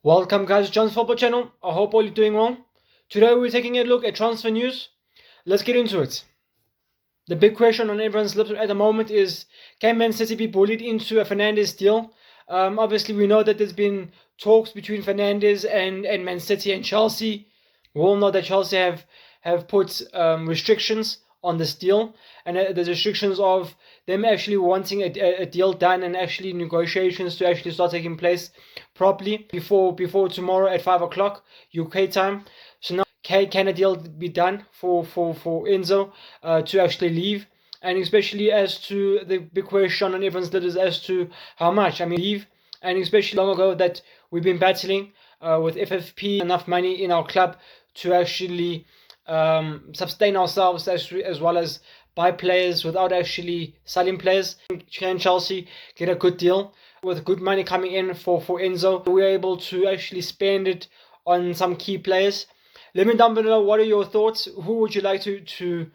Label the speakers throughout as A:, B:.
A: Welcome guys to John's Football Channel. I hope all you're doing well. Today we're taking a look at transfer news. Let's get into it. The big question on everyone's lips at the moment is, can Man City be bullied into a Fernandes deal? Obviously we know that there's been talks between Fernandes and Man City and Chelsea. We all know that Chelsea have put restrictions on this deal, and there's restrictions of them actually wanting a deal done and actually negotiations to actually start taking place properly before tomorrow at 5 o'clock UK time. So now can a deal be done for Enzo to actually leave? And especially as to the big question on everyone's lips as to how much. I mean, leave, and especially long ago that we've been battling with FFP enough money in our club to actually sustain ourselves as well as buy players without actually selling players. Can Chelsea get a good deal with good money coming in for Enzo? We're able to actually spend it on some key players. Let me down below, what are your thoughts? Who would you like to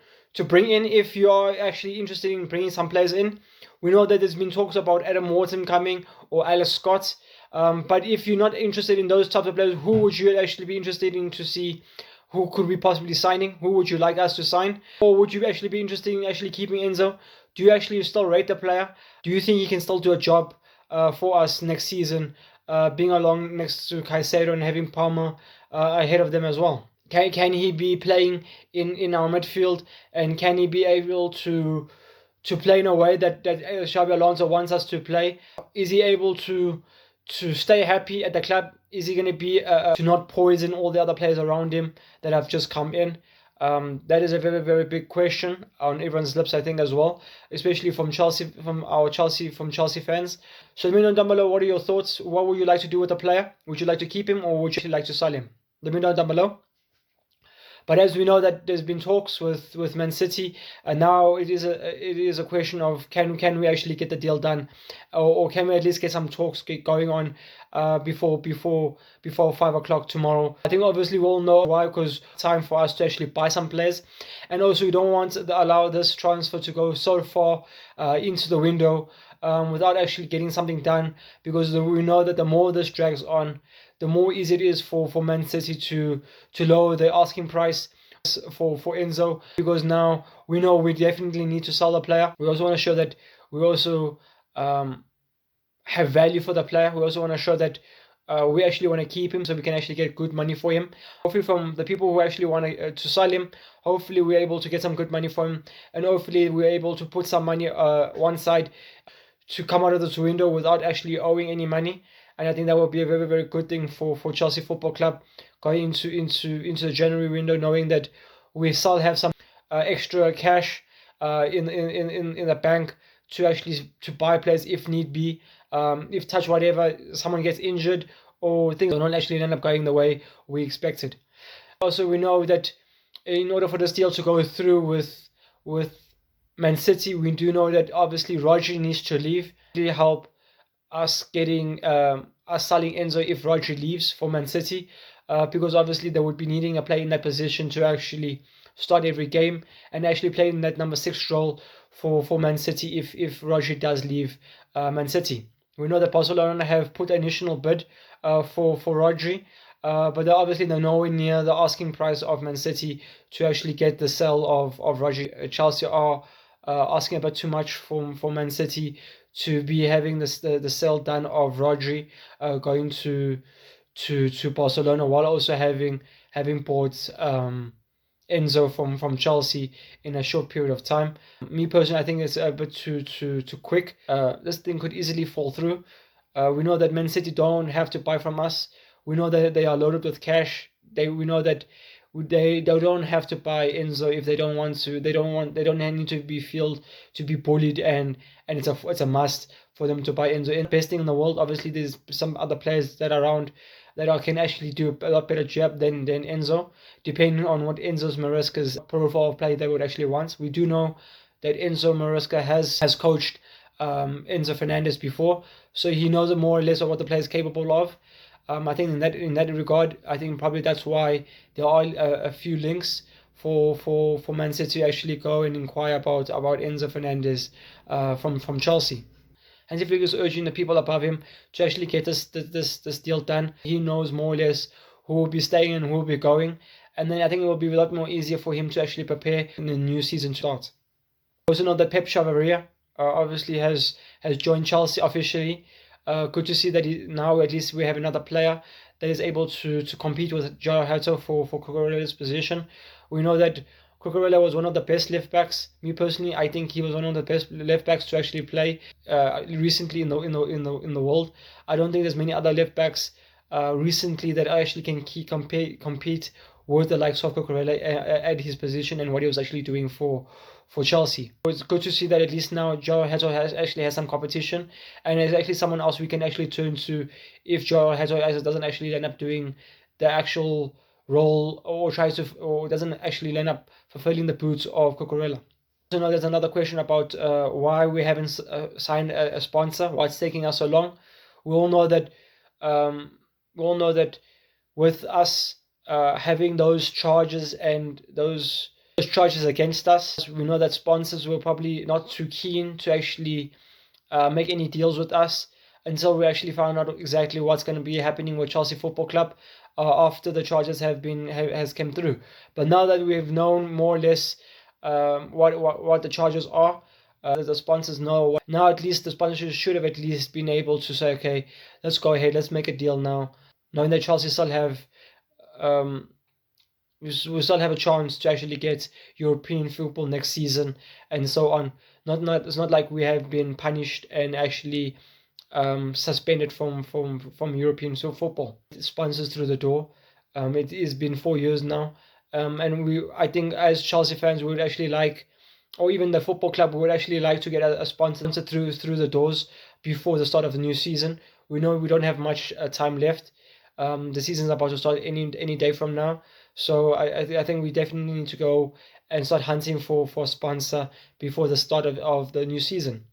A: bring in if you are actually interested in bringing some players in? We know that there's been talks about Adam Wharton coming or Alex Scott. But if you're not interested in those types of players, who would you actually be interested in to see? Who could we possibly signing? Who would you like us to sign? Or would you actually be interested in actually keeping Enzo? Do you actually still rate the player? Do you think he can still do a job for us next season, being along next to Caicedo and having Palmer ahead of them as well? Can he be playing in our midfield, and can he be able to play in a way that Xabi Alonso wants us to play? Is he able to stay happy at the club? Is he going to be to not poison all the other players around him that have just come in? That is a very, very big question on everyone's lips, I think, as well, especially from Chelsea fans. So let me know down below, what are your thoughts? What would you like to do with the player? Would you like to keep him, or would you like to sell him? Let me know down below. But as we know that there's been talks with Man City, and now it is a question of can we actually get the deal done, or can we at least get some talks going on before 5 o'clock tomorrow? I think obviously we'll know why, because time for us to actually buy some players, and also we don't want to allow this transfer to go so far into the window without actually getting something done, because we know that the more this drags on, the more easy it is for Man City to lower their asking price for Enzo, because now we know we definitely need to sell the player. We also want to show that we also have value for the player. We also want to show that we actually want to keep him, so we can actually get good money for him. Hopefully from the people who actually want to sell him, hopefully we're able to get some good money for him, and hopefully we're able to put some money one side to come out of this window without actually owing any money. And I think that would be a very, very good thing for Chelsea Football Club going into the January window, knowing that we still have some extra cash in the bank to actually to buy players if need be. If touch whatever, someone gets injured or things don't actually end up going the way we expected. Also, we know that in order for this deal to go through with Man City, we do know that obviously Rodri needs to leave to help us getting us selling Enzo if Rodri leaves for Man City, because obviously they would be needing a player in that position to actually start every game and actually play in that number 6 role for Man City if Rodri does leave Man City. We know that Barcelona have put an initial bid for Rodri, but they're nowhere near the asking price of Man City to actually get the sale of Rodri. Chelsea are asking a bit too much for Man City to be having the sale done of Rodri going to Barcelona, while also having bought Enzo from Chelsea in a short period of time. Me personally, I think it's a bit too quick. This thing could easily fall through. We know that Man City don't have to buy from us. We know that they are loaded with cash. We know that they don't have to buy Enzo if they don't want to. They don't need to be bullied, and it's a must for them to buy Enzo. And best thing in the world, obviously there's some other players that are around that can actually do a lot better job than Enzo, depending on what Enzo's Maresca's profile of play they would actually want. We do know that Enzo Maresca has coached Enzo Fernandez before, so he knows more or less of what the player is capable of. I think in that regard, I think probably that's why there are a few links for Man City to actually go and inquire about Enzo Fernandez from Chelsea. Hansi Flick is urging the people above him to actually get this deal done. He knows more or less who will be staying and who will be going, and then I think it will be a lot more easier for him to actually prepare in the new season start. Also know that Pep Chavaria obviously has joined Chelsea officially. Good to see that now at least we have another player that is able to compete with Joao Hato for Cucurella's position. We know that Cucurella was one of the best left backs. Me personally, I think he was one of the best left backs to actually play recently in the world. I don't think there's many other left backs recently that actually can compete with the likes of Cucurella at his position and what he was actually doing for Chelsea. It's good to see that at least now Joao Hato has some competition, and there's actually someone else we can actually turn to if Joao Hato doesn't actually end up doing the actual role or doesn't actually end up fulfilling the boots of Cucurella. So now there's another question about why we haven't signed a sponsor, why it's taking us so long. We all know that with us having those charges and those charges against us, we know that sponsors were probably not too keen to actually make any deals with us until we actually found out exactly what's going to be happening with Chelsea Football Club after the charges has come through. But now that we've known more or less what the charges are, the sponsors know. Now at least the sponsors should have at least been able to say, okay, let's go ahead, let's make a deal now, knowing that Chelsea still have we still have a chance to actually get European football next season and so on. It's not like we have been punished and actually suspended from European football. Sponsors through the door. It has been 4 years now, and I think as Chelsea fans we would actually like, or even the football club would actually like to get a sponsor through the doors before the start of the new season. We know we don't have much time left. The season's about to start any day from now, so I think we definitely need to go and start hunting for a sponsor before the start of the new season.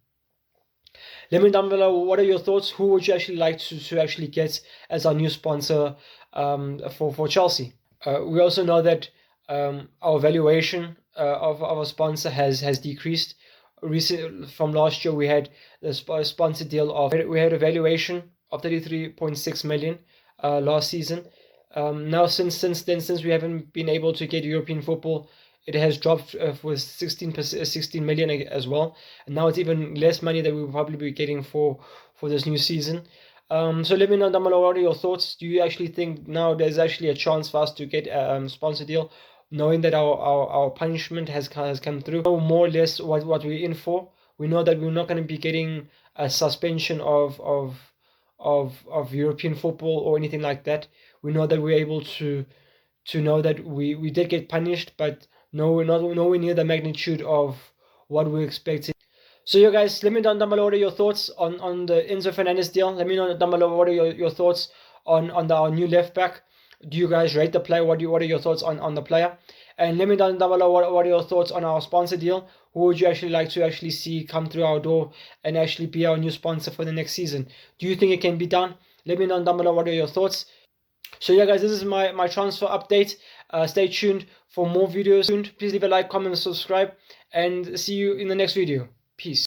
A: Let me know down below, what are your thoughts? Who would you actually like to actually get as our new sponsor for Chelsea? We also know that our valuation of our sponsor has decreased. From last year, we had the sponsor deal we had a valuation of 33.6 million last season. Now since we haven't been able to get European football, it has dropped for 16 million as well, and now it's even less money that we will probably be getting for this new season. So let me know down below, what are your thoughts? Do you actually think now there's actually a chance for us to get a sponsor deal, knowing that our punishment has come through? We know more or less what we're in for. We know that we're not going to be getting a suspension of European football or anything like that. We know that we're able to know that we did get punished, but nowhere near the magnitude of what we're expecting. So you guys, let me know down below what are your thoughts on the Enzo Fernandez deal. Let me know down below what are your thoughts on our new left back. Do you guys rate the player? What are your thoughts on the player? And let me know down below what are your thoughts on our sponsor deal. Who would you actually like to actually see come through our door and actually be our new sponsor for the next season? Do you think it can be done? Let me know down below what are your thoughts. So yeah guys, this is my transfer update. Stay tuned for more videos. Please leave a like, comment, and subscribe, and see you in the next video. Peace.